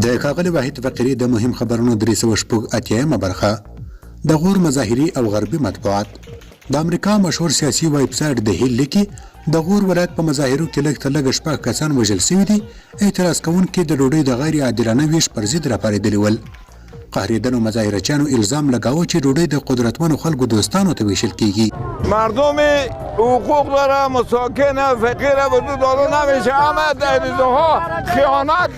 د ښاغلي واحد فقیري د مهم خبرونو 380 برخه د غور مظاهري او غربي مطبوعات د امریکا مشهور سیاسي ویب سایټ د هیل لیکي د غور ولایت په مظاهرو کې لږ تر لږه شپږ کسان وژل شوي دي. اعتراض کوونکي د ډوډۍ د غیر عادلانه ویش پر ضد راپارېدلي ول. قهرېدنو مظاهرچیانو الزام لګاوه چې ډوډۍ د قدرتمنو خلکو دوستانو ته ویشل کیږي. مردم حقوق داره، مساکن فقیر وجود داده نمیشه، همه دهلیزها خیانت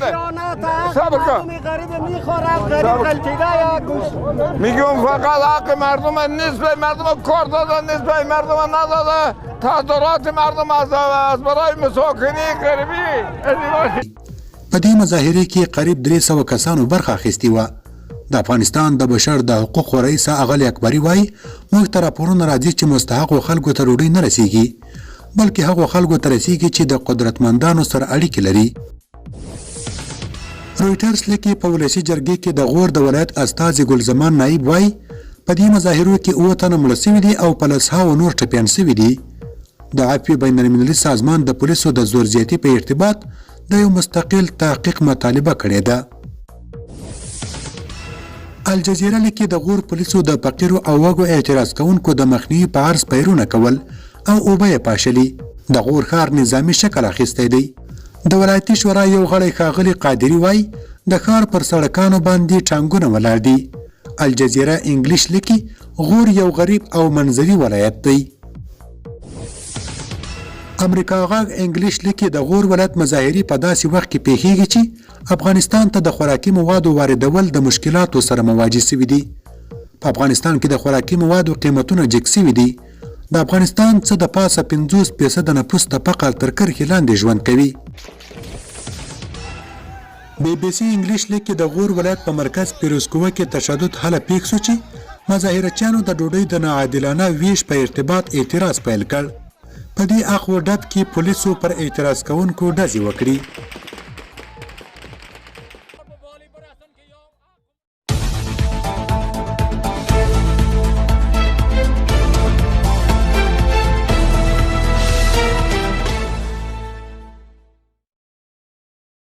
صبر کن میگم فقط حق مردم نیست، به مردم کار داده نیست، به مردم نداده تظاهرات مردم از برای مساکنی غریبی. په دې مظاهرې کې قریب 300 کسانو برخه اخیستې وه. د افغانستان د بشر د حقوقو رئیس اغلی اکبري وایي موږ ته راپورونه راځي چې مستحقو خلکو ته ډوډۍ نه رسیږي بلکې هغو خلکو ته رسیږي چې د قدرتمندانو سره اړیکې لري. رویټرز لیکي په ولسي جرګې کې د غور د ولایت استازي ګلزمان نایب وایي په دې مظاهرو کې 9 تنه مړه سوي دي او په لسهاوو نور ټپیان سوي دي. د عفوې بین المللي سازمان د پولیسو د زور زیاتي په ارتباط د یو مستقل تحقیق مطالبه کړې ده. الجزیره لیکي د غور پولیسو د فقیرو او وږو اعتراض کوونکو د مخنیوي په عرض پیرونه کول او اوبه یې پاشلي. د غور ښار نظامي شکل اخیستی دی. د ولایتي شورا یو غړی ښاغلي قادري وایي د ښار پر سړکانو باندې ټانګونه ولاړ دي. الجزیره انګلیش لیکي غور یو غریب او منځوي ولایت دی. امریکا غاغ انګلیش لیکي د غور ولایت مظاهري په داسې وخت کې پیښیږي چې افغانستان ته د خوراکي موادو واردول د مشکلاتو سره مواجه شوي دي. په افغانستان کې د خوراکي موادو قیمتونه جګ شوي دي. د افغانستان څه د پاسه 50% نفوس د فقر تر کرښې لاندې ژوند کوي. بی بی سی انګلیش لیکي د غور ولایت په مرکز پیروزکوه کې تشدد هله پیښ شو چې مظاهرچیانو د ډوډۍ د ناعادلانه ویش په ارتباط اعتراض پیل کړ. په دې اخوا ډب کې پولیسو پر اعتراض کوونکو ډزې وکړي.